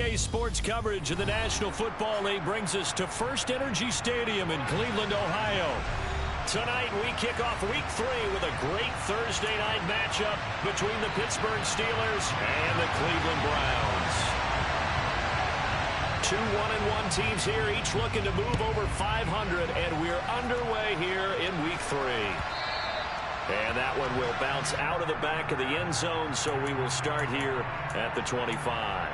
Today's sports coverage of the National Football League brings us to First Energy Stadium in Cleveland, Ohio. Tonight, we kick off Week 3 with a great Thursday night matchup between the Pittsburgh Steelers and the Cleveland Browns. Two 1-1 teams here, each looking to move over 500, and we're underway here in Week 3. And that one will bounce out of the back of the end zone, so we will start here at the 25.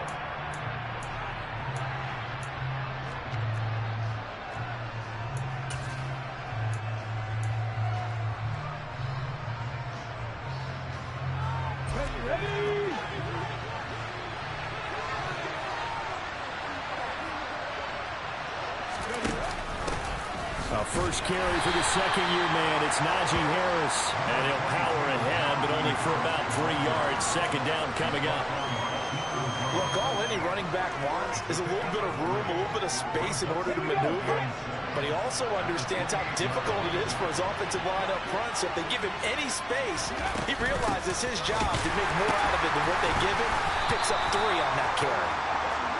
First carry for the second-year man. It's Najee Harris, and he'll power ahead, but only for about 3 yards. Second down coming up. Look, all any running back wants is a little bit of room, a little bit of space in order to maneuver, but he also understands how difficult it is for his offensive line up front, so if they give him any space, he realizes his job to make more out of it than what they give him. Picks up 3 on that carry.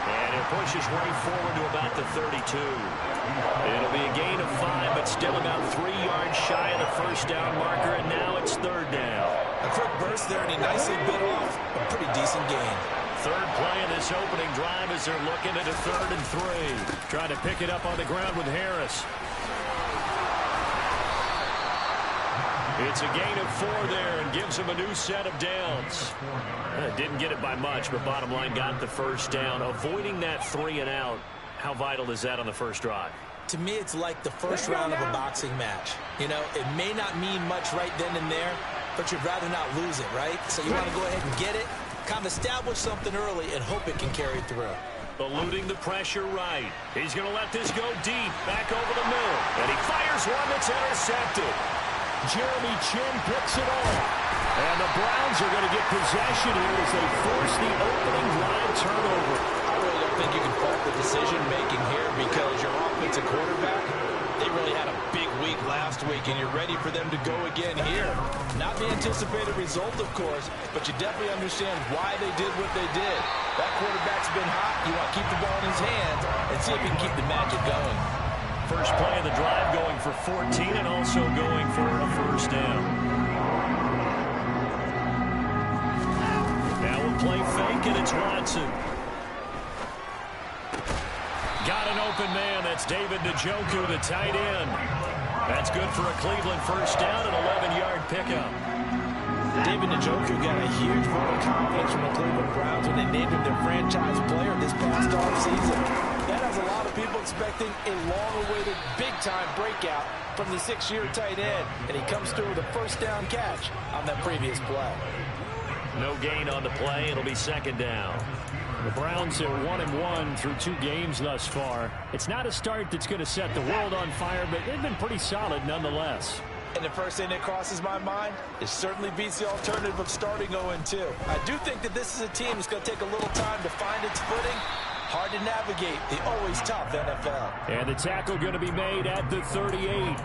And he'll push his way forward to about the 32. It'll be a gain of 5, but still about 3 yards shy of the first down marker, and now it's third down. A quick burst there, and he nicely bit off a pretty decent gain. Third play of this opening drive as they're looking at a 3rd and 3. Trying to pick it up on the ground with Harris. It's a gain of 4 there and gives him a new set of downs. Didn't get it by much, but bottom line got the first down. Avoiding that 3 and out, how vital is that on the first drive? To me, it's like the first round of a boxing match. You know, it may not mean much right then and there, but you'd rather not lose it, right? So you want to go ahead and get it, kind of establish something early, and hope it can carry through. Eluding the pressure right. He's going to let this go deep, back over the middle. And he fires one that's intercepted. Jeremy Chin picks it off. And the Browns are going to get possession here as they force the opening drive turnover. I really don't think you can fault the decision-making here because your offensive quarterback, they really had a big week last week, and you're ready for them to go again here. Not the anticipated result, of course, but you definitely understand why they did what they did. That quarterback's been hot. You want to keep the ball in his hands and see if he can keep the magic going. First play of the drive going for 14 and also going for a first down. Now we'll play fake, and it's Watson. Got an open man. That's David Njoku, the tight end. That's good for a Cleveland first down, an 11-yard pickup. David Njoku got a huge vote of confidence from the Cleveland Browns when they named him their franchise player this past offseason. That has a lot of people expecting a long-awaited, big-time breakout from the 6-year tight end, and he comes through with a first-down catch on that previous play. No gain on the play. It'll be second down. The Browns are 1-1 through 2 games thus far. It's not a start that's going to set the world on fire, but they've been pretty solid nonetheless. And the first thing that crosses my mind, it certainly beats the alternative of starting 0-2. I do think that this is a team that's going to take a little time to find its footing. Hard to navigate the always tough NFL. And the tackle going to be made at the 38.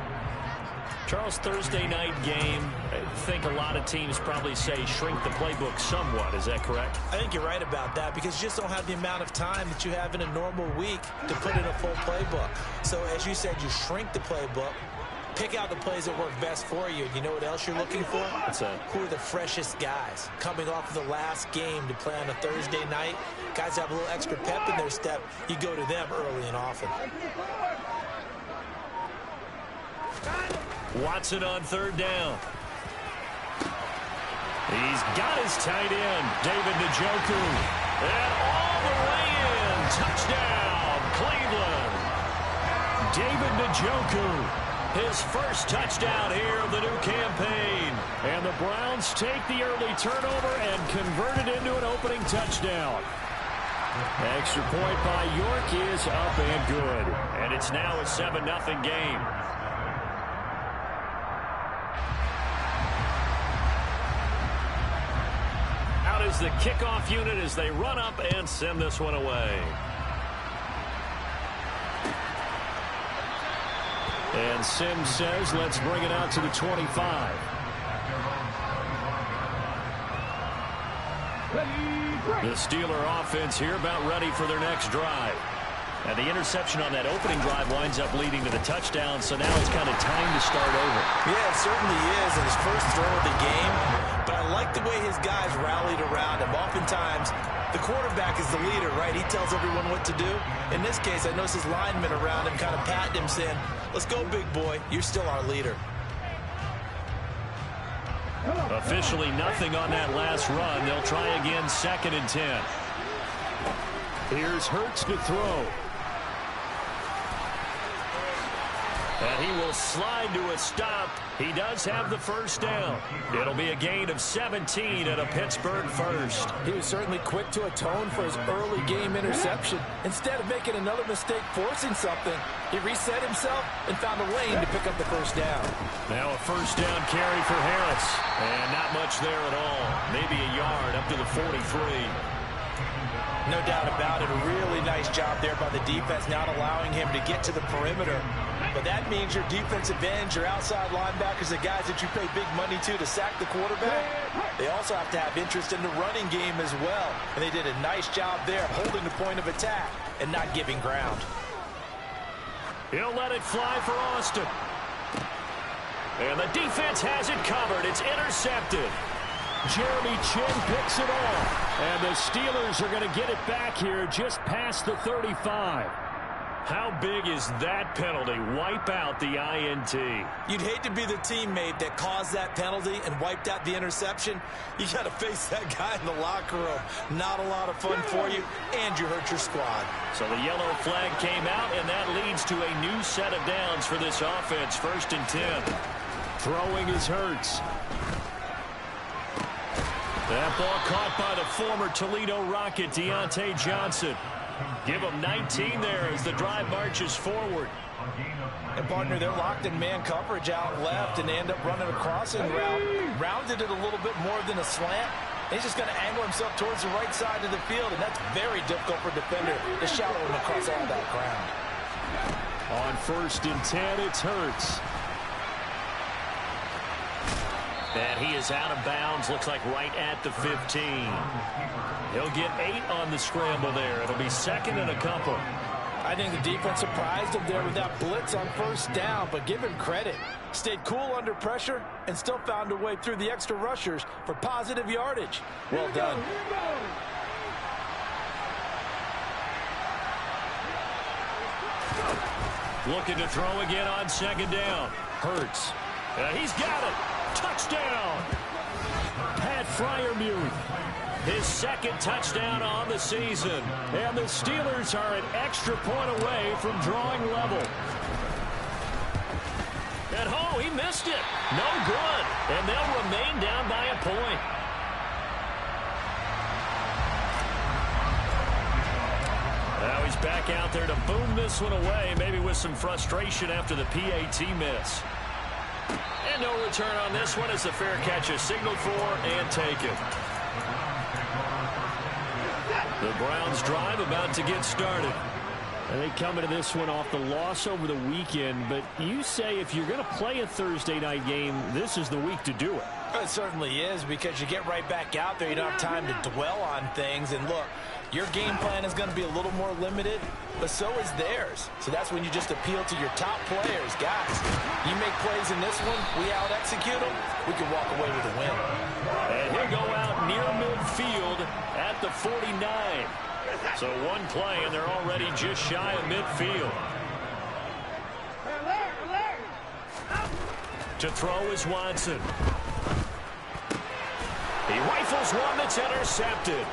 Charles, Thursday night game, I think a lot of teams probably say shrink the playbook somewhat. Is that correct? I think you're right about that because you just don't have the amount of time that you have in a normal week to put in a full playbook. So as you said, you shrink the playbook, pick out the plays that work best for you. You know what else you're looking for? What's that? Who are the freshest guys coming off of the last game to play on a Thursday night? Guys have a little extra pep in their step. You go to them early and often. Watson on third down. He's got his tight end, David Njoku. And all the way in. Touchdown, Cleveland. David Njoku, his first touchdown here of the new campaign. And the Browns take the early turnover and convert it into an opening touchdown. Extra point by York is up and good. And it's now a 7-0 game. Out is the kickoff unit as they run up and send this one away. And Sims says, let's bring it out to the 25. The Steeler offense here about ready for their next drive. And the interception on that opening drive winds up leading to the touchdown, so now it's kind of time to start over. Yeah, it certainly is, in his first throw of the game. But I like the way his guys rallied around him. Oftentimes, the quarterback is the leader, right? He tells everyone what to do. In this case, I noticed his linemen around him kind of patting him, saying, "Let's go, big boy. You're still our leader." Officially nothing on that last run. They'll try again, 2nd and 10. Here's Hurts to throw. And he will slide to a stop. He does have the first down. It'll be a gain of 17 and a Pittsburgh first. He was certainly quick to atone for his early game interception. Instead of making another mistake forcing something, he reset himself and found a lane to pick up the first down. Now a first down carry for Harris. And not much there at all. Maybe a yard up to the 43. No doubt about it. A really nice job there by the defense, not allowing him to get to the perimeter. But that means your defensive ends, your outside linebackers, the guys that you pay big money to sack the quarterback, they also have to have interest in the running game as well. And they did a nice job there holding the point of attack and not giving ground. He'll let it fly for Austin. And the defense has it covered. It's intercepted. Jeremy Chin picks it off. And the Steelers are going to get it back here just past the 35. How big is that penalty? Wipe out the INT. You'd hate to be the teammate that caused that penalty and wiped out the interception. You got to face that guy in the locker room. Not a lot of fun for you, and you hurt your squad. So the yellow flag came out, and that leads to a new set of downs for this offense. 1st and 10. Throwing is Hurts. That ball caught by the former Toledo Rocket, Deontay Johnson. Give him 19 there as the drive marches forward. And, partner, they're locked in man coverage out left, and they end up running a crossing route. Rounded it a little bit more than a slant. He's just going to angle himself towards the right side of the field, and that's very difficult for a defender to shallow him across all that ground. On 1st and 10, it's Hurts. And he is out of bounds, looks like right at the 15. He'll get 8 on the scramble there. It'll be 2nd and a couple. I think the defense surprised him there with that blitz on 1st down, but give him credit. Stayed cool under pressure and still found a way through the extra rushers for positive yardage. Well done. Looking to throw again on 2nd down. Hurts. He's got it. Touchdown. Pat Freiermuth. His 2nd touchdown on the season. And the Steelers are an extra point away from drawing level. And oh, he missed it. No good. And they'll remain down by a point. Now he's back out there to boom this one away, maybe with some frustration after the PAT miss. And no return on this one as the fair catch is signaled for and taken. The Browns drive about to get started. And they come into this one off the loss over the weekend, but you say if you're going to play a Thursday night game, this is the week to do it. It certainly is, because you get right back out there. You don't have time to dwell on things. And look, your game plan is going to be a little more limited, but so is theirs. So that's when you just appeal to your top players. Guys, you make plays in this one, we out-execute them, we can walk away with a win. And he'll go out near midfield at the 49. So one play, and they're already just shy of midfield. To throw is Watson. He rifles one that's intercepted.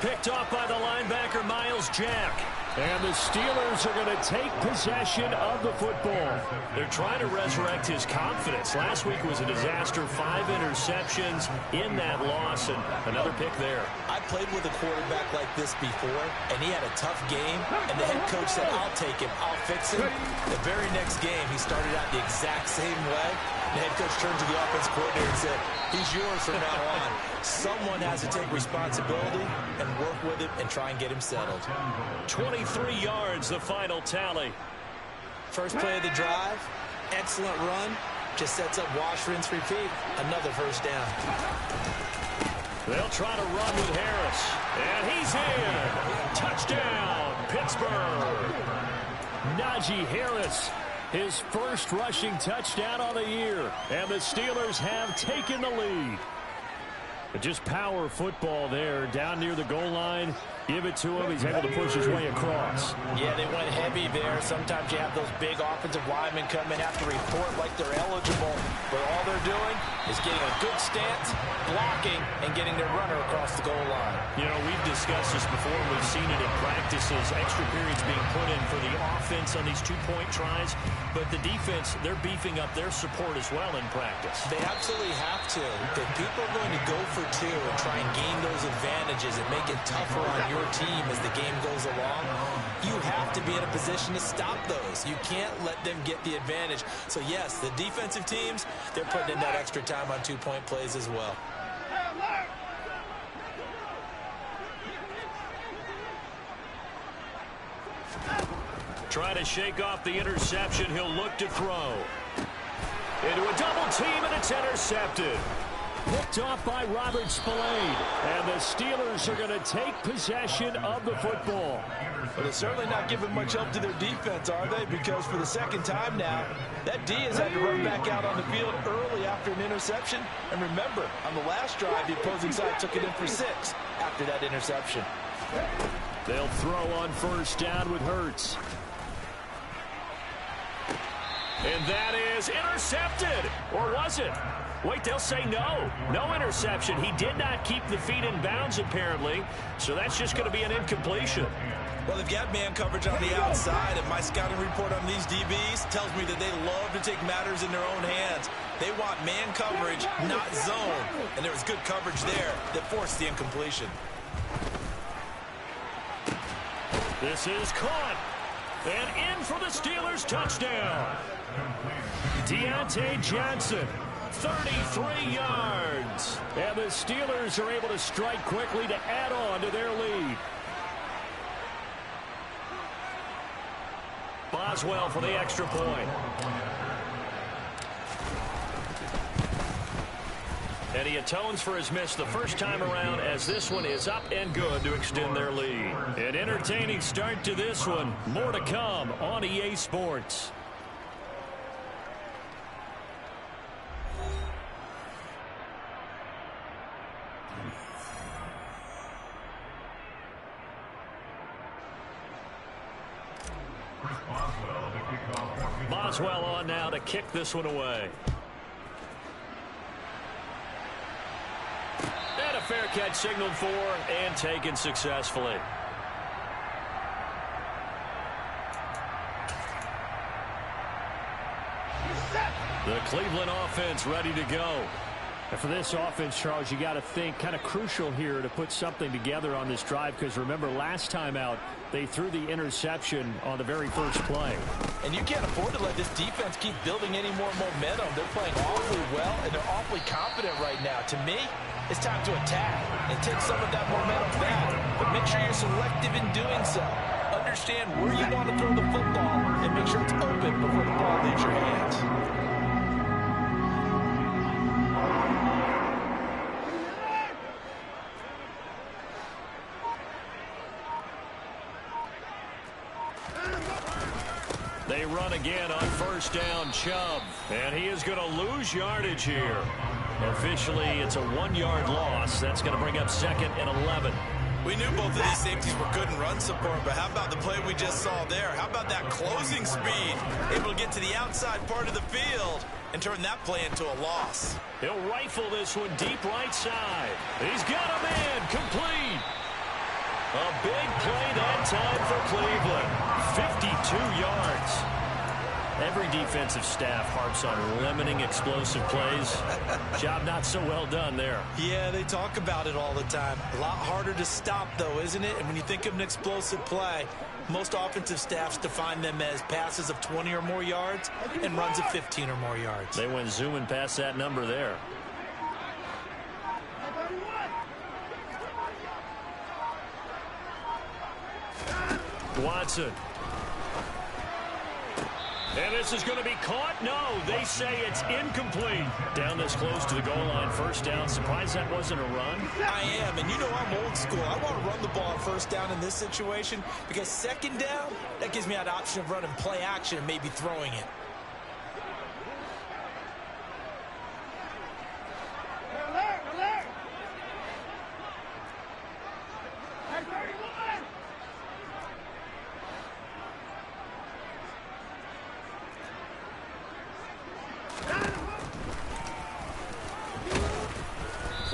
Picked off by the linebacker, Miles Jack. And the Steelers are going to take possession of the football. They're trying to resurrect his confidence. Last week was a disaster. 5 interceptions in that loss, and another pick there. I played with a quarterback like this before, and he had a tough game, and the head coach said, "I'll take him, I'll fix him." The very next game, he started out the exact same way. The head coach turned to the offense coordinator and said, "He's yours from now on." Someone has to take responsibility and work with him and try and get him settled. 23 yards, the final tally. First play of the drive, excellent run, just sets up wash, rinse, repeat. Another first down. They'll try to run with Harris. And he's in. Touchdown, Pittsburgh. Najee Harris, his first rushing touchdown on the year. And the Steelers have taken the lead. But just power football there down near the goal line. Give it to him. He's able to push his way across. Yeah, they went heavy there. Sometimes you have those big offensive linemen come in, have to report like they're eligible. But all they're doing is getting a good stance, blocking, and getting their runner across the goal line. You know, we've discussed this before. We've seen it in practices. Extra periods being put in for the offense on these two-point tries. But the defense, they're beefing up their support as well in practice. They absolutely have to. If people are going to go for two and try and gain those advantages and make it tougher on your team as the game goes along, you have to be in a position to stop those. You can't let them get the advantage. So yes, the defensive teams, they're putting in that extra time on two-point plays as well. Try to shake off the interception. He'll look to throw. Into a double team, and it's intercepted. Picked off by Robert Spillane. And the Steelers are going to take possession of the football. But they're certainly not giving much help to their defense, are they? Because for the second time now, that D has had to run back out on the field early after an interception. And remember, on the last drive, the opposing side took it in for 6 after that interception. They'll throw on first down with Hurts. And that is intercepted. Or was it? Wait, they'll say no. No interception. He did not keep the feet in bounds, apparently. So that's just going to be an incompletion. Well, they've got man coverage on the outside, and my scouting report on these DBs tells me that they love to take matters in their own hands. They want man coverage, not zone. And there was good coverage there that forced the incompletion. This is caught. And in for the Steelers touchdown. Deontay Johnson, 33 yards. And the Steelers are able to strike quickly to add on to their lead. Boswell for the extra point. And he atones for his miss the first time around, as this one is up and good to extend their lead. An entertaining start to this one. More to come on EA Sports. Boswell on now to kick this one away. And a fair catch signaled for and taken successfully. The Cleveland offense ready to go. And for this offense, Charles, you got to think kind of crucial here to put something together on this drive, because remember last time out they threw the interception on the very first play. And you can't afford to let this defense keep building any more momentum. They're playing awfully well, and they're awfully confident right now. To me, it's time to attack and take some of that momentum back. But make sure you're selective in doing so. Understand where you want to throw the football and make sure it's open before the ball leaves your hands. They run again on first down, Chubb. And he is going to lose yardage here. Officially, it's a 1-yard loss. That's going to bring up 2nd and 11. We knew both of these safeties were good in run support, but how about the play we just saw there? How about that closing speed? Able to get to the outside part of the field and turn that play into a loss. He'll rifle this one deep right side. He's got him in. Complete. A big play that time for Cleveland. 52 yards. Every defensive staff harps on limiting explosive plays. Job not so well done there. Yeah, they talk about it all the time. A lot harder to stop, though, isn't it? And when you think of an explosive play, most offensive staffs define them as passes of 20 or more yards and runs of 15 or more yards. They went zooming past that number there. Watson. And this is going to be caught? No, they say it's incomplete. Down this close to the goal line, first down. Surprised that wasn't a run? I am, and you know I'm old school. I want to run the ball on first down in this situation because second down, that gives me that option of running play action and maybe throwing it.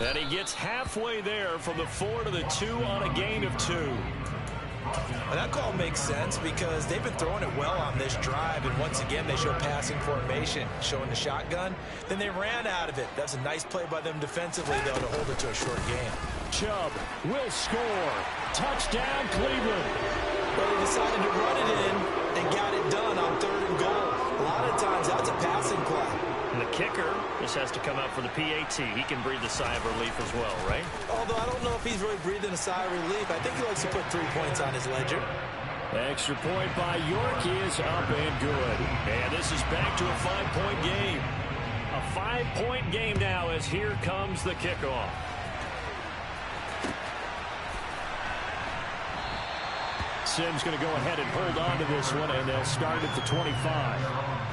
And he gets halfway there from the 4 to the 2 on a gain of 2. Well, that call makes sense because they've been throwing it well on this drive, and once again they show passing formation, showing the shotgun. Then they ran out of it. That's a nice play by them defensively, though, to hold it to a short game. Chubb will score. Touchdown, Cleveland. Well, they decided to run it in and got it done on 3rd and goal. A lot of times that's a passing play. And the kicker just has to come out for the PAT. He can breathe a sigh of relief as well, right? Although I don't know if he's really breathing a sigh of relief. I think he likes to put 3 points on his ledger. Extra point by York is up and good. And this is back to a 5-point game. A 5-point game now as here comes the kickoff. Simms going to go ahead and hold on to this one, and they'll start at the 25.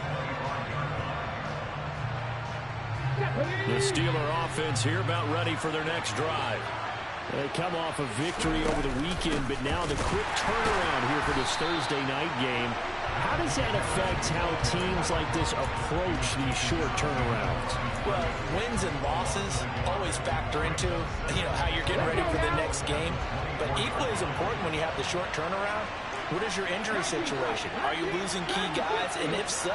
The Steeler offense here about ready for their next drive. They come off a victory over the weekend, but now the quick turnaround here for this Thursday night game. How does that affect how teams like this approach these short turnarounds? Well, wins and losses always factor into, how you're getting ready for the next game. But equally as important when you have the short turnaround, what is your injury situation? Are you losing key guys? And if so,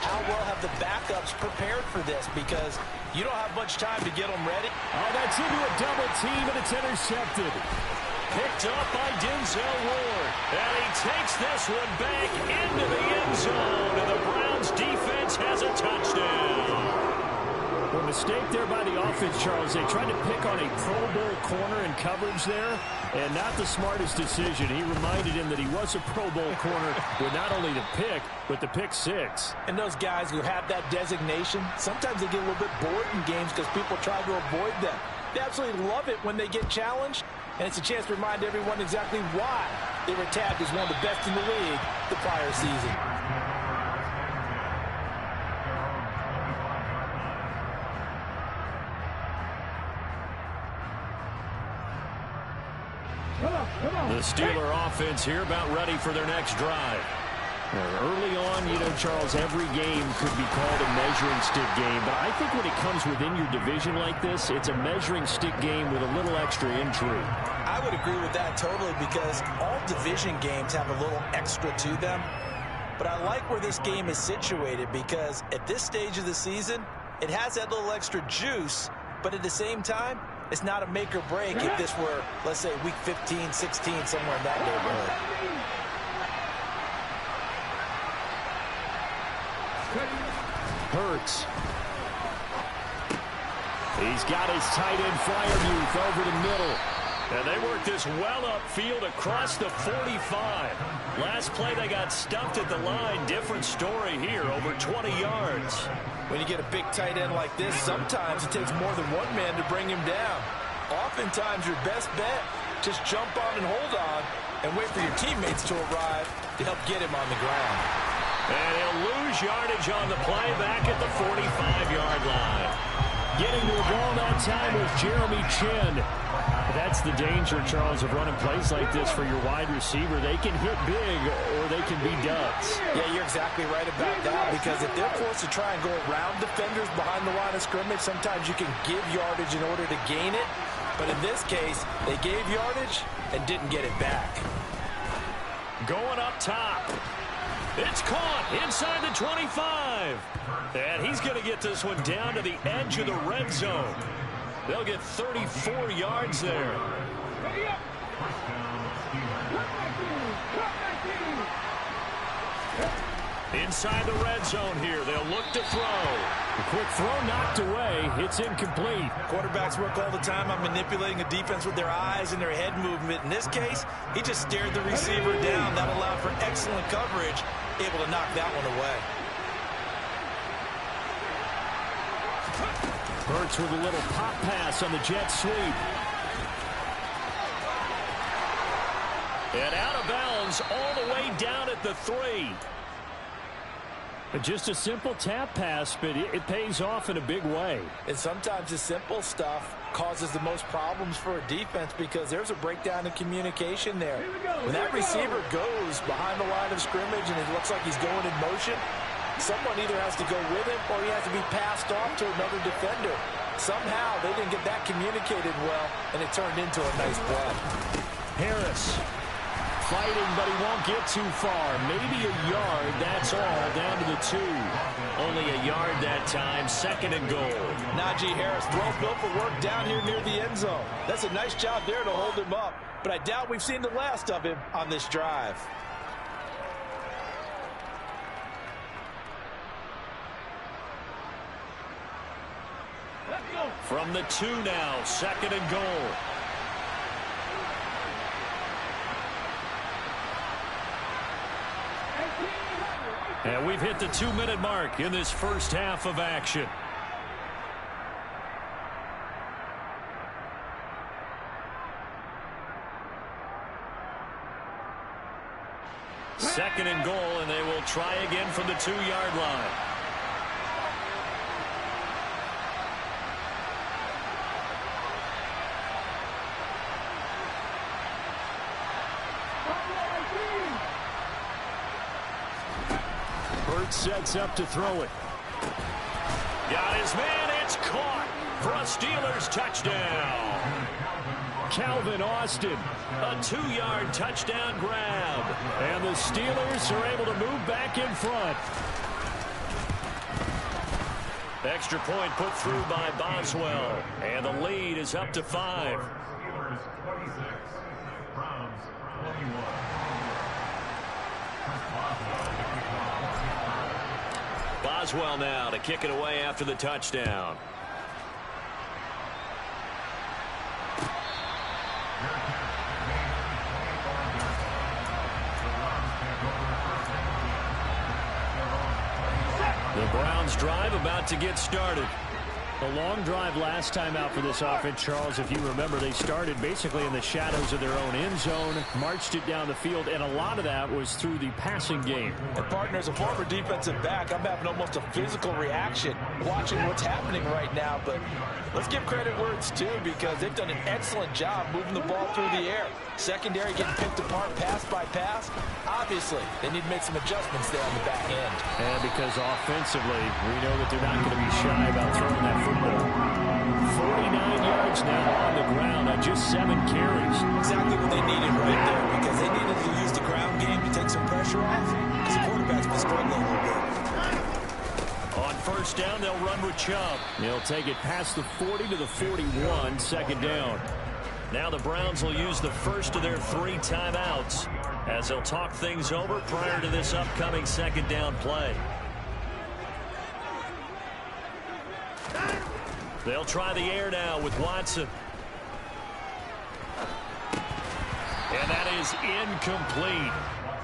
how well have the backups prepared for this? Because you don't have much time to get them ready. Oh, that's into a double team, and it's intercepted. Picked up by Denzel Ward. And he takes this one back into the end zone. And the Browns defense has a touchdown. A mistake there by the offense, Charles. They tried to pick on a Pro Bowl corner in coverage there, and not the smartest decision. He reminded him that he was a Pro Bowl corner with not only the pick, but the pick 6. And those guys who have that designation, sometimes they get a little bit bored in games because people try to avoid them. They absolutely love it when they get challenged, and it's a chance to remind everyone exactly why they were tabbed as one of the best in the league the prior season. The Steeler offense here about ready for their next drive. Early on, Charles, every game could be called a measuring stick game. But I think when it comes within your division like this, it's a measuring stick game with a little extra intrigue. I would agree with that totally because all division games have a little extra to them. But I like where this game is situated because at this stage of the season, it has that little extra juice. But at the same time, it's not a make or break if this were, let's say, week 15, 16, somewhere in that neighborhood. Hurts. He's got his tight end Fryermuth over the middle. And they work this well upfield across the 45. Last play, they got stumped at the line. Different story here, over 20 yards. When you get a big tight end like this, sometimes it takes more than one man to bring him down. Oftentimes, your best bet, just jump on and hold on and wait for your teammates to arrive to help get him on the ground. And he'll lose yardage on the play back at the 45-yard line. Getting to the ball that time was Jeremy Chin. That's the danger, Charles, of running plays like this for your wide receiver. They can hit big or they can be duds. Yeah, you're exactly right about that because if they're forced to try and go around defenders behind the line of scrimmage, sometimes you can give yardage in order to gain it. But in this case, they gave yardage and didn't get it back. Going up top. It's caught inside the 25. And he's going to get this one down to the edge of the red zone. They'll get 34 yards there. Inside the red zone here. They'll look to throw. The quick throw knocked away. It's incomplete. Quarterbacks work all the time on manipulating a defense with their eyes and their head movement. In this case, he just stared the receiver down. That allowed for excellent coverage able to knock that one away. Hurts with a little pop pass on the jet sweep. And out of bounds all the way down at the 3. Just a simple tap pass, but it pays off in a big way. And sometimes the simple stuff causes the most problems for a defense because there's a breakdown in communication there. When that receiver goes behind the line of scrimmage and it looks like he's going in motion, someone either has to go with him or he has to be passed off to another defender. Somehow they didn't get that communicated well, and it turned into a nice play. Harris fighting, but he won't get too far. Maybe a yard, that's all, down to the 2. Only a yard that time, 2nd and goal. Najee Harris, well built for work down here near the end zone. That's a nice job there to hold him up, but I doubt we've seen the last of him on this drive. From the 2 now, 2nd and goal. And we've hit the 2-minute mark in this first half of action. Second and goal, and they will try again from the 2-yard line. Sets up to throw it. Got his man. It's caught for a Steelers touchdown. Calvin Austin, a 2-yard touchdown grab. And the Steelers are able to move back in front. Extra point put through by Boswell. And the lead is up to 5. Steelers 26, Browns 21. Boswell now to kick it away after the touchdown. The Browns drive about to get started. A long drive last time out for this offense, Charles. If you remember, they started basically in the shadows of their own end zone, marched it down the field, and a lot of that was through the passing game. And partner, as a former defensive back, I'm having almost a physical reaction watching what's happening right now. But let's give credit where it's due because they've done an excellent job moving the ball through the air. Secondary getting picked apart pass by pass. Obviously, they need to make some adjustments there on the back end. And because offensively, we know that they're not going to be shy about throwing that football. 49 yards now on the ground on just 7 carries. Exactly what they needed right there because they needed to use the ground game to take some pressure off because the quarterback's been struggling a little bit. On first down, they'll run with Chubb. They'll take it past the 40 to the 41, 2nd down. Now the Browns will use the first of their 3 timeouts as they'll talk things over prior to this upcoming 2nd down play. They'll try the air now with Watson. And that is incomplete.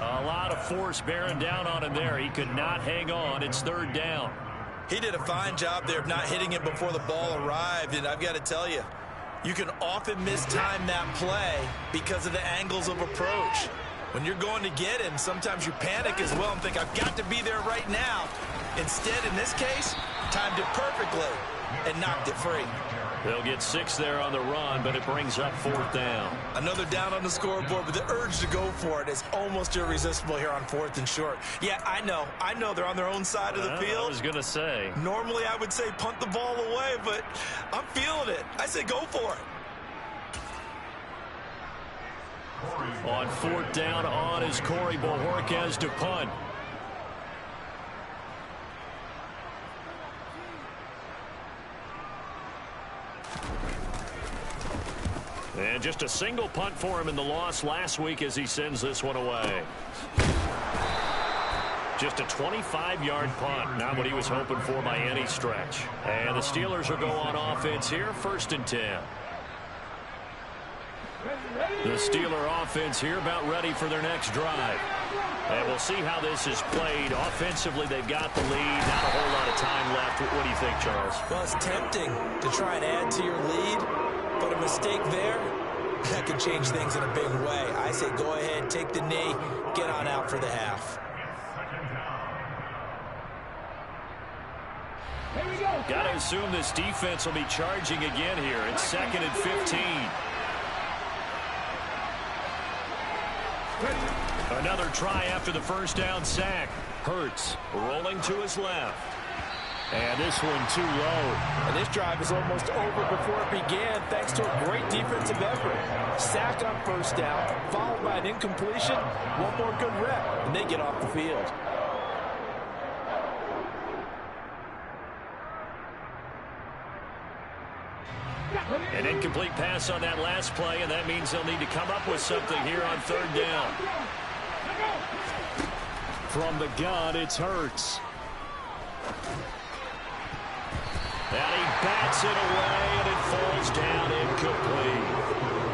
A lot of force bearing down on him there. He could not hang on. It's 3rd down. He did a fine job there of not hitting it before the ball arrived, and I've got to tell you, you can often mistime that play because of the angles of approach. When you're going to get him, sometimes you panic as well and think, I've got to be there right now. Instead, in this case, timed it perfectly and knocked it free. They'll get 6 there on the run, but it brings up 4th down. Another down on the scoreboard, but the urge to go for it is almost irresistible here on 4th and short. Yeah, I know they're on their own side of the field. I was going to say. Normally I would say punt the ball away, but I'm feeling it. I say go for it. On 4th down, on is Corey Bojorquez to punt. And just a single punt for him in the loss last week as he sends this one away. Just a 25-yard punt, not what he was hoping for by any stretch. And the Steelers will go on offense here, 1st and 10. The Steeler offense here about ready for their next drive. And we'll see how this is played. Offensively, they've got the lead. Not a whole lot of time left. What do you think, Charles? Well, it's tempting to try and add to your lead, but a mistake there, that could change things in a big way. I say go ahead, take the knee, get on out for the half. Got to assume this defense will be charging again here. It's 2nd and 15. Another try after the first down sack. Hurts rolling to his left. And this one too low. And this drive is almost over before it began thanks to a great defensive effort. Sack on first down, followed by an incompletion. One more good rep, and they get off the field. An incomplete pass on that last play, and that means they'll need to come up with something here on 3rd down. From the gun, it's Hurts. And he bats it away, and it falls down incomplete.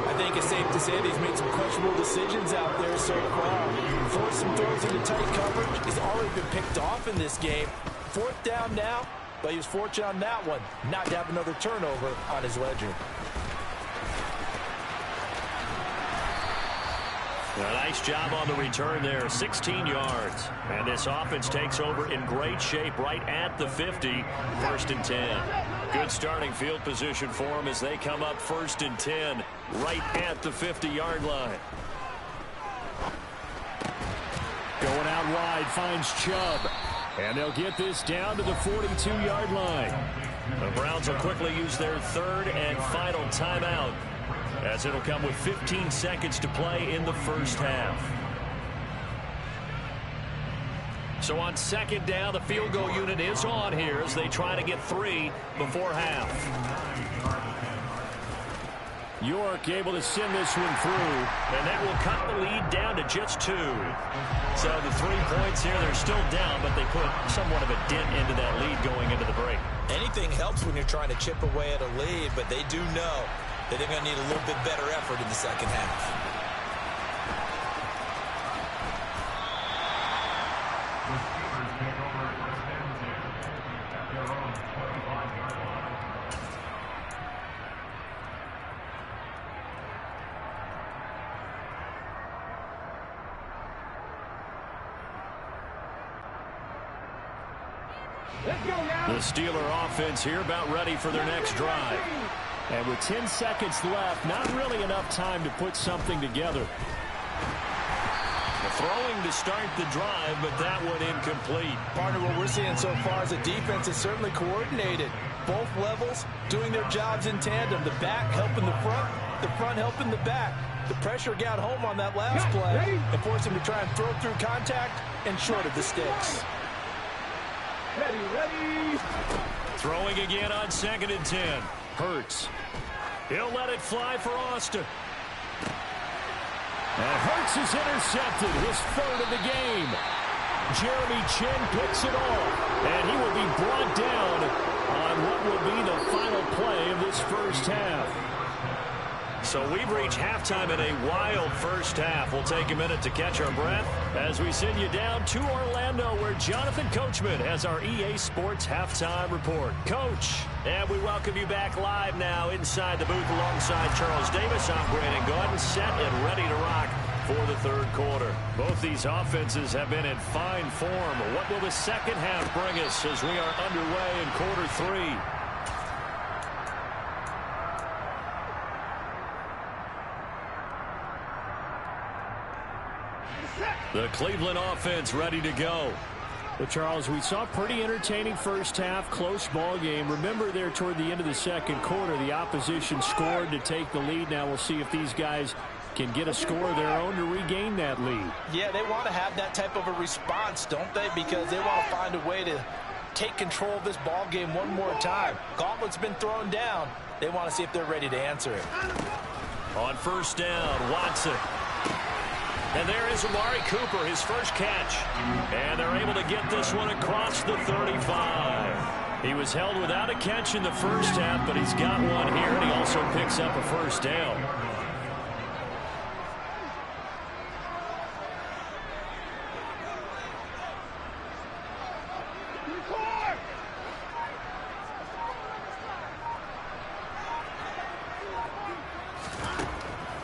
I think it's safe to say that he's made some questionable decisions out there so far. Forced some throws into tight coverage. He's already been picked off in this game. 4th down now, but he was fortunate on that one not to have another turnover on his ledger. A nice job on the return there, 16 yards. And this offense takes over in great shape right at the 50, 1st and 10. Good starting field position for them as they come up 1st and 10, right at the 50-yard line. Going out wide, finds Chubb. And they'll get this down to the 42-yard line. The Browns will quickly use their 3rd and final timeout, as it'll come with 15 seconds to play in the first half. So on 2nd down, the field goal unit is on here as they try to get 3 before half. York able to send this one through, and that will cut the lead down to just 2. So the 3 points here, they're still down, but they put somewhat of a dent into that lead going into the break. Anything helps when you're trying to chip away at a lead, but they do know that they're going to need a little bit better effort in the second half. The Steeler offense here about ready for their next drive. And with 10 seconds left, not really enough time to put something together. Throwing to start the drive, but that one incomplete. Partner, what we're seeing so far is a defense is certainly coordinated. Both levels doing their jobs in tandem. The back helping the front helping the back. The pressure got home on that last play and forced him to try and throw through contact and short of the sticks. Ready. Throwing again on 2nd and 10. Hurts. He'll let it fly for Austin. And Hurts is intercepted, his 3rd of the game. Jeremy Chin picks it off, and he will be brought down on what will be the final play of this first half. So we've reached halftime in a wild first half. We'll take a minute to catch our breath as we send you down to Orlando, where Jonathan Coachman has our EA Sports Halftime Report. Coach, and we welcome you back live now inside the booth alongside Charles Davis. I'm Brandon Gordon, set and ready to rock for the 3rd quarter. Both these offenses have been in fine form. What will the second half bring us as we are underway in quarter 3? The Cleveland offense ready to go. Well, Charles, we saw a pretty entertaining first half, close ball game. Remember there toward the end of the 2nd quarter, the opposition scored to take the lead. Now we'll see if these guys can get a score of their own to regain that lead. Yeah, they want to have that type of a response, don't they? Because they want to find a way to take control of this ball game one more time. Gauntlet's been thrown down. They want to see if they're ready to answer it. On 1st down, Watson. And there is Amari Cooper, his first catch. And they're able to get this one across the 35. He was held without a catch in the first half, but he's got one here, and he also picks up a first down.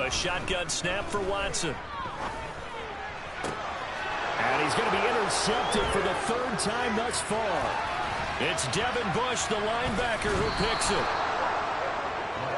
The shotgun snap for Watson. And he's going to be intercepted for the third time thus far. It's Devin Bush, the linebacker, who picks it.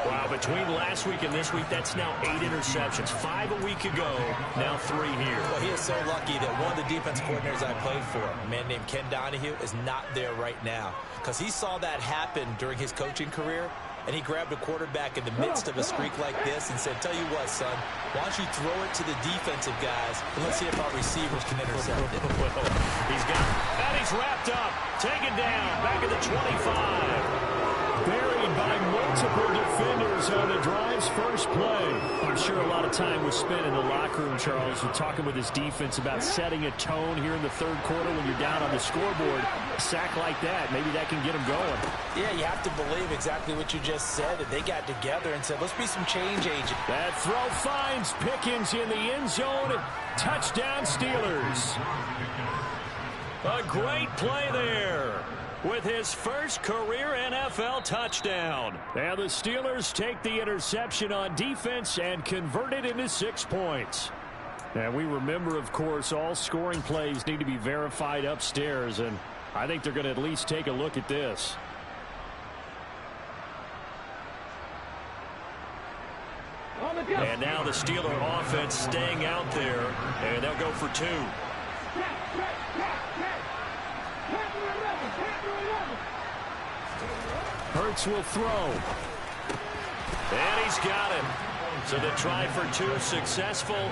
Wow, between last week and this week, that's now 8 interceptions. 5 a week ago, now 3 here. Well, he is so lucky that one of the defense coordinators I played for, a man named Ken Donahue, is not there right now. Because he saw that happen during his coaching career, and he grabbed a quarterback in the midst of a streak like this and said, tell you what, son, why don't you throw it to the defensive guys, and let's see if our receivers can intercept it. Well, he's got it, and he's wrapped up, taken down, back at the 25. Buried by multiple defenders on the drive's first play. I'm sure a lot of time was spent in the locker room, Charles, with talking with his defense about setting a tone here in the third quarter when you're down on the scoreboard. A sack like that, maybe that can get him going. Yeah, you have to believe exactly what you just said. That they got together and said, let's be some change agents. That throw finds Pickens in the end zone. Touchdown, Steelers. A great play there with his first career NFL touchdown. And the Steelers take the interception on defense and convert it into 6 points. And we remember, of course, all scoring plays need to be verified upstairs, and I think they're going to at least take a look at this. And now the Steeler offense staying out there, and they'll go for 2. Hurts will throw. And he's got it. So the try for 2 successful.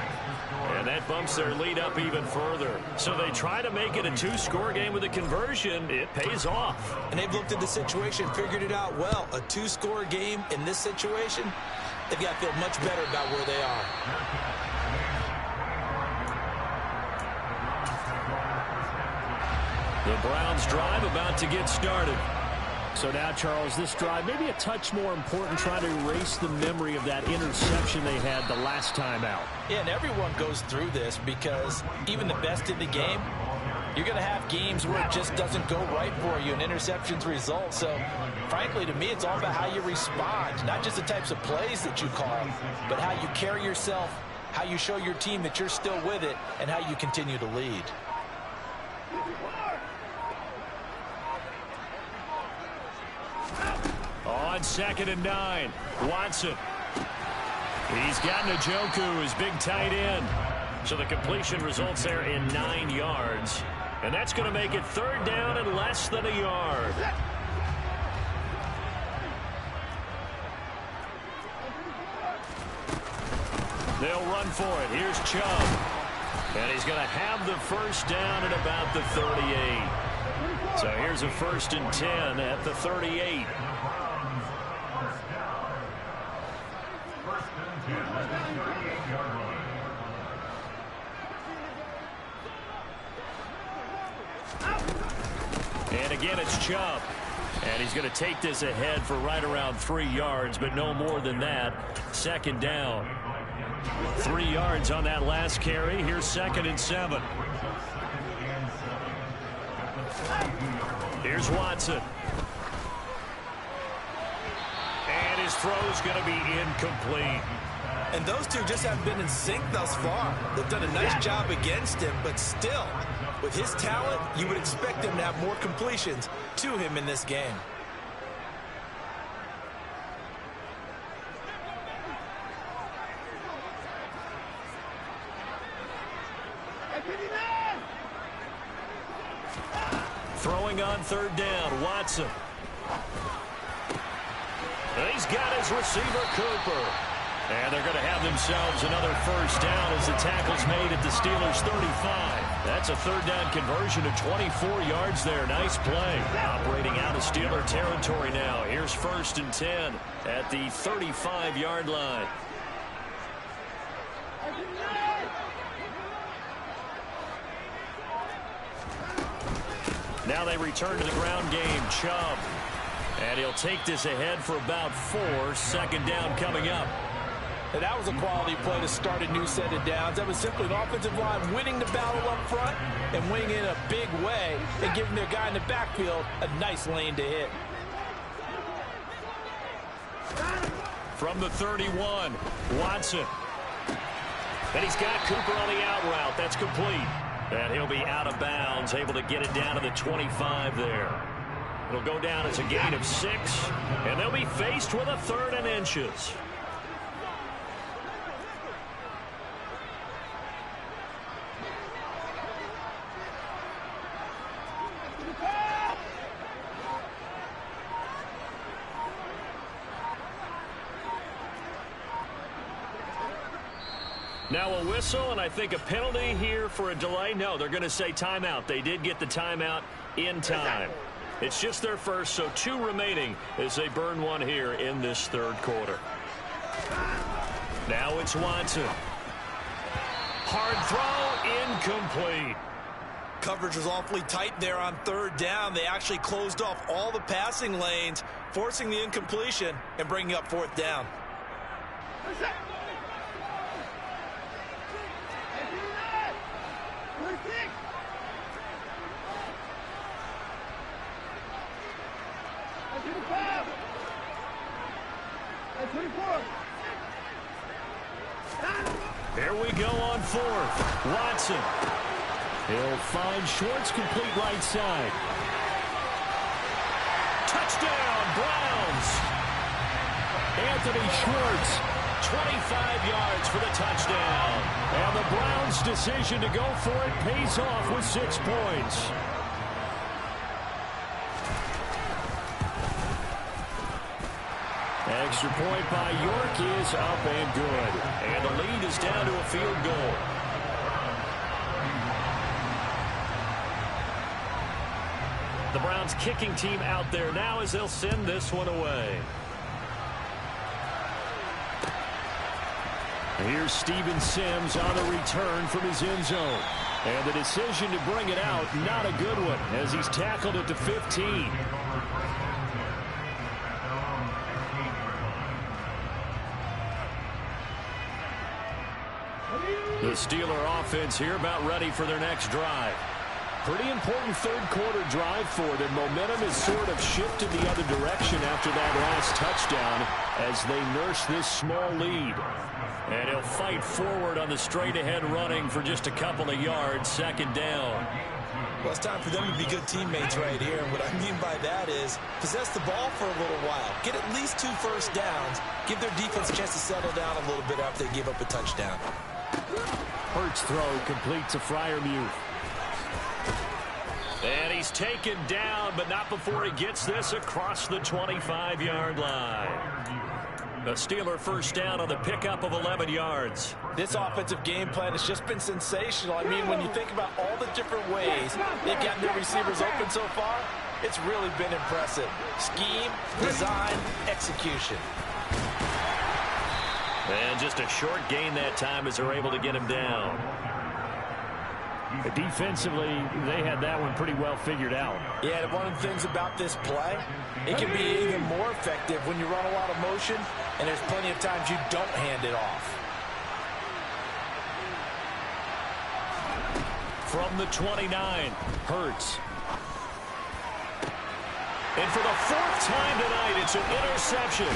And that bumps their lead up even further. So they try to make it a 2-score game with a conversion. It pays off. And they've looked at the situation, figured it out well. A 2-score game in this situation, they've got to feel much better about where they are. The Browns drive about to get started. So now, Charles, this drive maybe a touch more important, trying to erase the memory of that interception they had the last time out. Yeah, and everyone goes through this because even the best in the game, you're going to have games where it just doesn't go right for you and interceptions result. So, frankly, to me, it's all about how you respond, not just the types of plays that you call, but how you carry yourself, how you show your team that you're still with it, and how you continue to lead. On 2nd and 9, Watson. He's got Mw2, his big tight end. So the completion results there in 9 yards. And that's going to make it 3rd down and less than a yard. They'll run for it. Here's Chubb. And he's going to have the first down at about the 38. So here's a 1st and 10 at the 38. And again, it's Chubb. And he's going to take this ahead for right around 3 yards, but no more than that. 2nd down. 3 yards on that last carry. Here's 2nd and 7. Here's Watson. And his throw's going to be incomplete. And those two just haven't been in sync thus far. They've done a nice job against him, but still, with his talent, you would expect him to have more completions to him in this game. Throwing on 3rd down, Watson. He's got his receiver, Cooper. And they're going to have themselves another 1st down as the tackle's made at the Steelers' 35. That's a 3rd down conversion of 24 yards there. Nice play. Operating out of Steeler territory now. Here's 1st and 10 at the 35-yard line. Now they return to the ground game. Chubb. And he'll take this ahead for about 4. 2nd down coming up. And that was a quality play to start a new set of downs. That was simply an offensive line winning the battle up front and winning in a big way and giving their guy in the backfield a nice lane to hit. From the 31, Watson. And he's got Cooper on the out route. That's complete. And he'll be out of bounds, able to get it down to the 25 there. It'll go down as a gain of 6, and they'll be faced with a 3rd and inches. Now a whistle, and I think a penalty here for a delay. No, they're going to say timeout. They did get the timeout in time. It's just their first, so 2 remaining as they burn 1 here in this 3rd quarter. Now it's Watson. Hard throw, incomplete. Coverage was awfully tight there on 3rd down. They actually closed off all the passing lanes, forcing the incompletion and bringing up 4th down. Here we go on 4th. Watson. He'll find Schwartz, complete right side. Touchdown, Browns. Anthony Schwartz, 25 yards for the touchdown. And the Browns' decision to go for it pays off with 6 points. Extra point by York is up and good. And the lead is down to a field goal. The Browns kicking team out there now as they'll send this one away. Here's Steven Sims on the return from his end zone. And the decision to bring it out, not a good one, as he's tackled it to 15. The Steeler offense here about ready for their next drive. Pretty important 3rd quarter drive for them. Momentum has sort of shifted the other direction after that last touchdown as they nurse this small lead. And he'll fight forward on the straight ahead running for just a couple of yards, 2nd down. Well, it's time for them to be good teammates right here. And what I mean by that is possess the ball for a little while. Get at least 2 first downs. Give their defense a chance to settle down a little bit after they give up a touchdown. Hurts throw complete to Freiermuth. And he's taken down, but not before he gets this across the 25-yard line. The Steeler first down on the pickup of 11 yards. This offensive game plan has just been sensational. I mean, when you think about all the different ways they've gotten their receivers open so far, it's really been impressive. Scheme, design, execution. And just a short gain that time as they're able to get him down. Defensively, they had that one pretty well figured out. Yeah, one of the things about this play, it can be even more effective when you run a lot of motion, and there's plenty of times you don't hand it off. From the 29, Hurts. And for the 4th time tonight, it's an interception.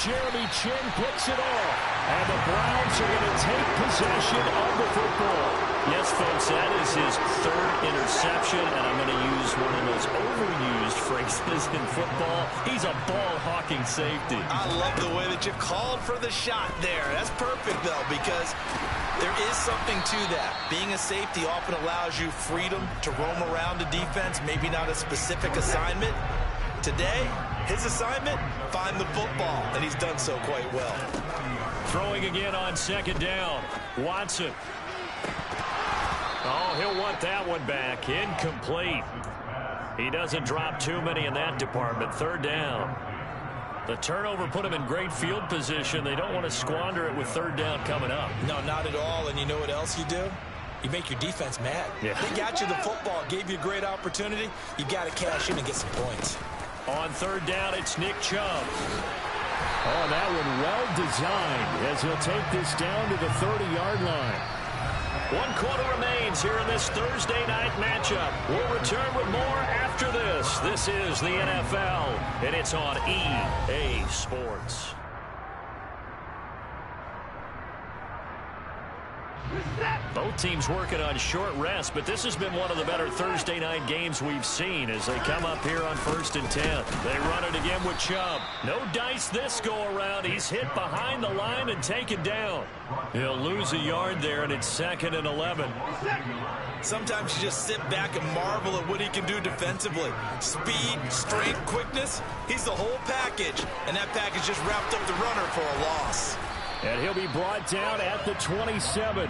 Jeremy Chin picks it off, and the Browns are going to take possession of the football. Yes, folks, that is his 3rd interception, and I'm going to use one of those overused phrases in football. He's a ball-hawking safety. I love the way that you called for the shot there. That's perfect, though, because there is something to that. Being a safety often allows you freedom to roam around the defense, maybe not a specific assignment. Today, his assignment, find the football, and he's done so quite well. Throwing again on 2nd down. Watson. Oh, he'll want that one back. Incomplete. He doesn't drop too many in that department. 3rd down. The turnover put him in great field position. They don't want to squander it with 3rd down coming up. No, not at all. And you know what else you do? You make your defense mad. Yeah. They got you the football, gave you a great opportunity. You got to cash in and get some points. On 3rd down, it's Nick Chubb. Oh, that one well designed as he'll take this down to the 30-yard line. 1 quarter remains here in this Thursday night matchup. We'll return with more after this. This is the NFL, and it's on EA Sports. Both teams working on short rest, but this has been one of the better Thursday night games we've seen as they come up here on 1st and 10. They run it again with Chubb. No dice this go-around. He's hit behind the line and taken down. He'll lose a yard there, and it's 2nd and 11. Sometimes you just sit back and marvel at what he can do defensively. Speed, strength, quickness, he's the whole package. And that package just wrapped up the runner for a loss. And he'll be brought down at the 27.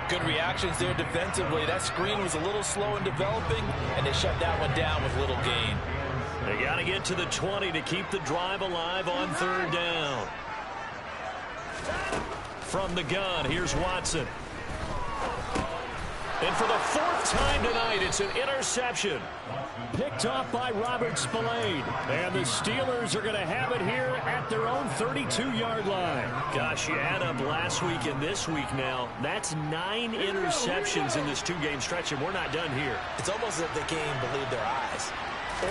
Good reactions there defensively. That screen was a little slow in developing, and they shut that one down with little gain. They got to get to the 20 to keep the drive alive on 3rd down. From the gun, here's Watson. And for the 4th time tonight, it's an interception. Picked off by Robert Spillane. And the Steelers are going to have it here at their own 32-yard line. Gosh, you add up last week and this week now. That's 9 interceptions in this 2-game stretch, and we're not done here. It's almost as if they can't even believe their eyes.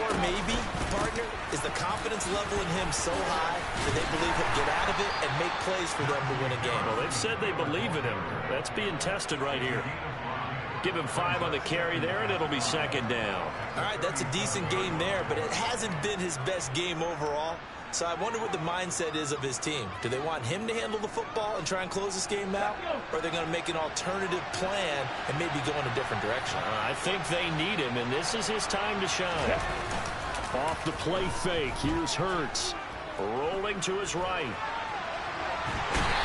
Or maybe, partner, is the confidence level in him so high that they believe he'll get out of it and make plays for them to win a game. Well, they've said they believe in him. That's being tested right here. Give him 5 on the carry there, and it'll be 2nd down. All right, that's a decent game there, but it hasn't been his best game overall. So I wonder what the mindset is of his team. Do they want him to handle the football and try and close this game out? Or are they going to make an alternative plan and maybe go in a different direction? I think they need him, and this is his time to shine. Off the play fake, here's Hurts. Rolling to his right.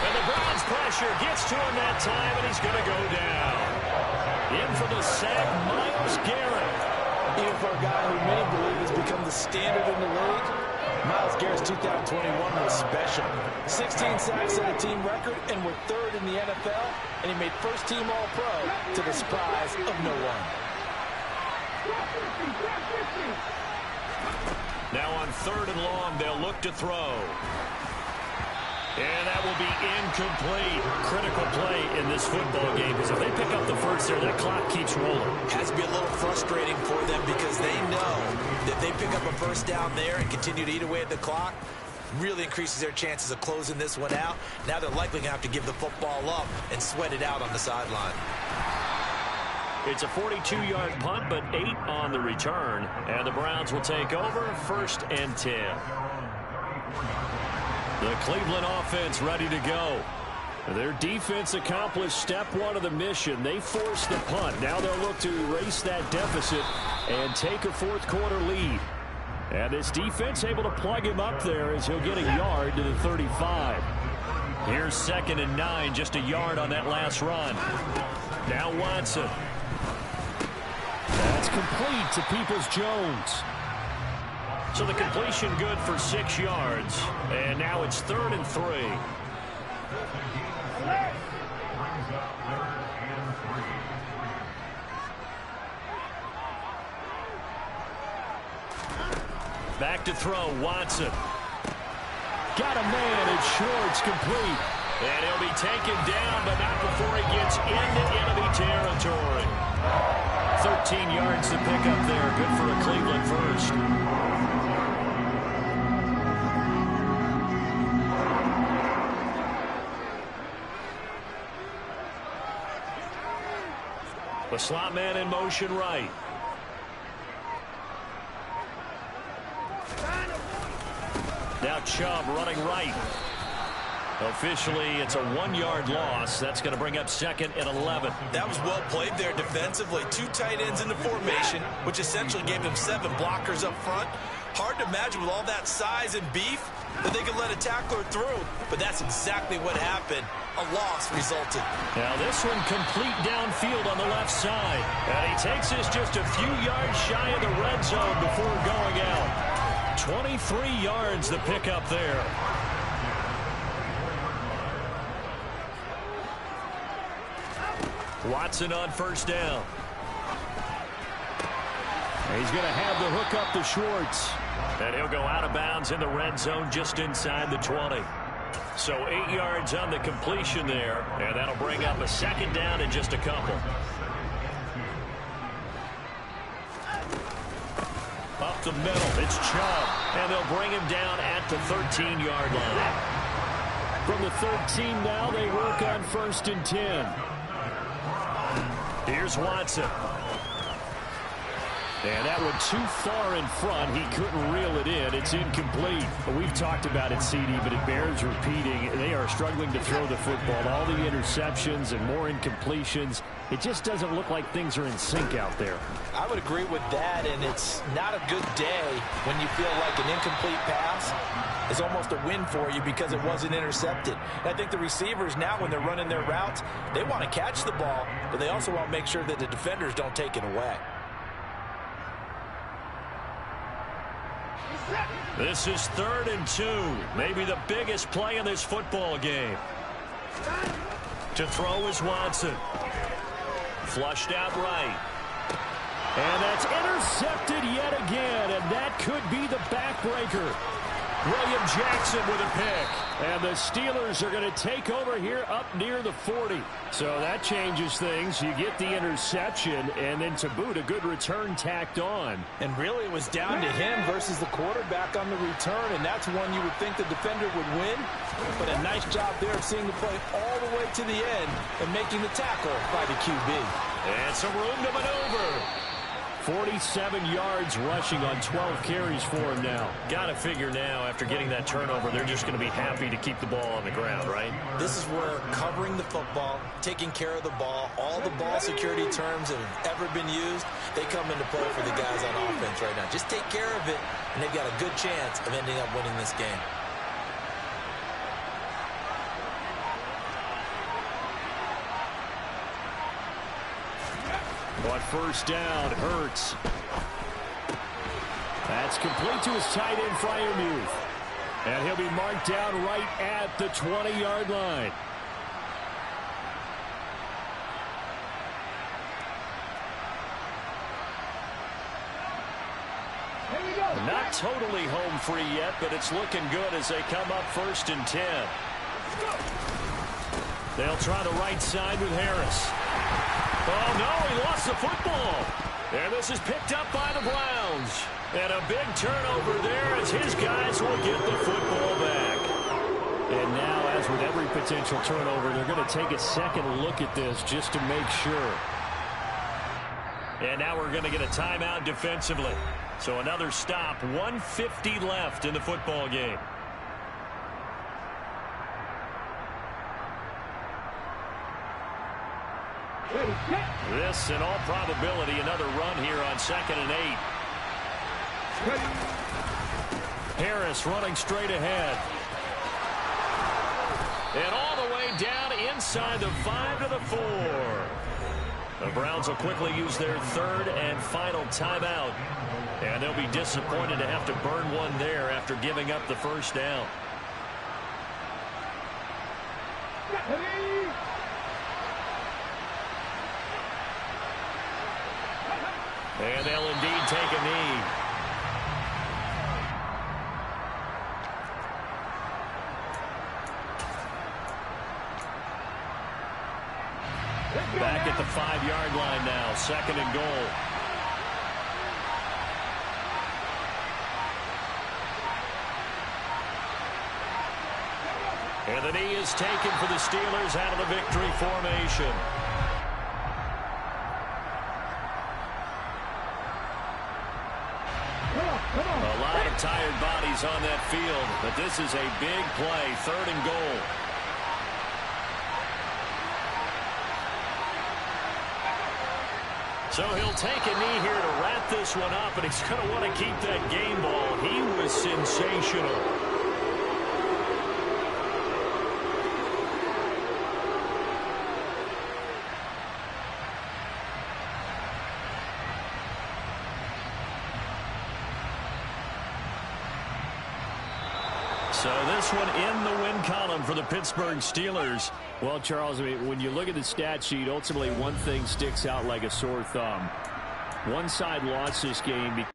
And the Browns pressure gets to him that time, and he's going to go down. In for the sack, Myles Garrett. Even for a guy who many believe has become the standard in the league, Myles Garrett's 2021 was special. 16 sacks at a team record, and we're 3rd in the NFL, and he made first-team All-Pro to the surprise of no one. Now on 3rd and long, they'll look to throw. And that will be incomplete. Critical play in this football game, because if they pick up the first there, that clock keeps rolling. Has to be a little frustrating for them because they know that they pick up a first down there and continue to eat away at the clock, really increases their chances of closing this one out. Now they're likely going to have to give the football up and sweat it out on the sideline. It's a 42-yard punt, but 8 on the return. And the Browns will take over 1st and 10. The Cleveland offense ready to go. Their defense accomplished step 1 of the mission. They forced the punt. Now they'll look to erase that deficit and take a 4th quarter lead. And this defense able to plug him up there as he'll get a yard to the 35. Here's 2nd and 9, just a yard on that last run. Now Watson. That's complete to Peoples-Jones. So the completion good for 6 yards. And now it's 3rd and 3. Back to throw, Watson. Got a man, it's short, it's complete. And he'll be taken down, but not before he gets into enemy territory. 13 yards to pick up there. Good for a Cleveland first. The slot man in motion right. Now Chubb running right. Officially, it's a 1-yard loss. That's going to bring up 2nd and 11. That was well played there defensively. 2 tight ends in the formation, which essentially gave them 7 blockers up front. Hard to imagine with all that size and beef that they could let a tackler through. But that's exactly what happened. A loss resulted. Now this one complete downfield on the left side. And he takes this just a few yards shy of the red zone before going out. 23 yards the pickup there. Watson on 1st down. He's going to have the hook up to Schwartz. And he'll go out of bounds in the red zone just inside the 20. So 8 yards on the completion there. And that'll bring up a 2nd down in just a couple. Up the middle, it's Chubb. And they'll bring him down at the 13-yard line. From the 13 now, they work on 1st and 10. Here's Watson. And that one too far in front. He couldn't reel it in. It's incomplete. We've talked about it, CD, but it bears repeating. They are struggling to throw the football. All the interceptions and more incompletions. It just doesn't look like things are in sync out there. I would agree with that, and it's not a good day when you feel like an incomplete pass is almost a win for you because it wasn't intercepted. And I think the receivers now, when they're running their routes, they want to catch the ball, but they also want to make sure that the defenders don't take it away. This is 3rd and 2. Maybe the biggest play in this football game. To throw is Watson. Flushed out right. And that's intercepted yet again, and that could be the backbreaker. William Jackson with a pick. And the Steelers are going to take over here up near the 40. So that changes things. You get the interception, and then to boot, a good return tacked on. And really it was down to him versus the quarterback on the return, and that's one you would think the defender would win. But a nice job there of seeing the play all the way to the end and making the tackle by the QB. And some room to maneuver. 47 yards rushing on 12 carries for him now. Got to figure now, after getting that turnover, they're just going to be happy to keep the ball on the ground, right? This is where covering the football, taking care of the ball, all the ball security terms that have ever been used, they come into play for the guys on offense right now. Just take care of it, and they've got a good chance of ending up winning this game. On 1st down, Hurts. That's complete to his tight end, Freiermuth. And he'll be marked down right at the 20-yard line. Not totally home free yet, but it's looking good as they come up 1st and 10. They'll try the right side with Harris. Oh, no, he lost the football. And this is picked up by the Browns. And a big turnover there as his guys will get the football back. And now, as with every potential turnover, they're going to take a second look at this just to make sure. And now we're going to get a timeout defensively. So another stop, 1:50 left in the football game. This, in all probability, another run here on 2nd and 8. Harris running straight ahead. And all the way down inside the 5 to the 4. The Browns will quickly use their 3rd and final timeout. And they'll be disappointed to have to burn one there after giving up the 1st down. And they'll indeed take a knee. Back at the 5-yard line now, 2nd and goal. And the knee is taken for the Steelers out of the victory formation. A lot of tired bodies on that field, but this is a big play, 3rd and goal. So he'll take a knee here to wrap this one up, and he's going to want to keep that game ball. He was sensational. So this one in the win column for the Pittsburgh Steelers. Well, Charles, I mean, when you look at the stat sheet, ultimately one thing sticks out like a sore thumb. One side lost this game because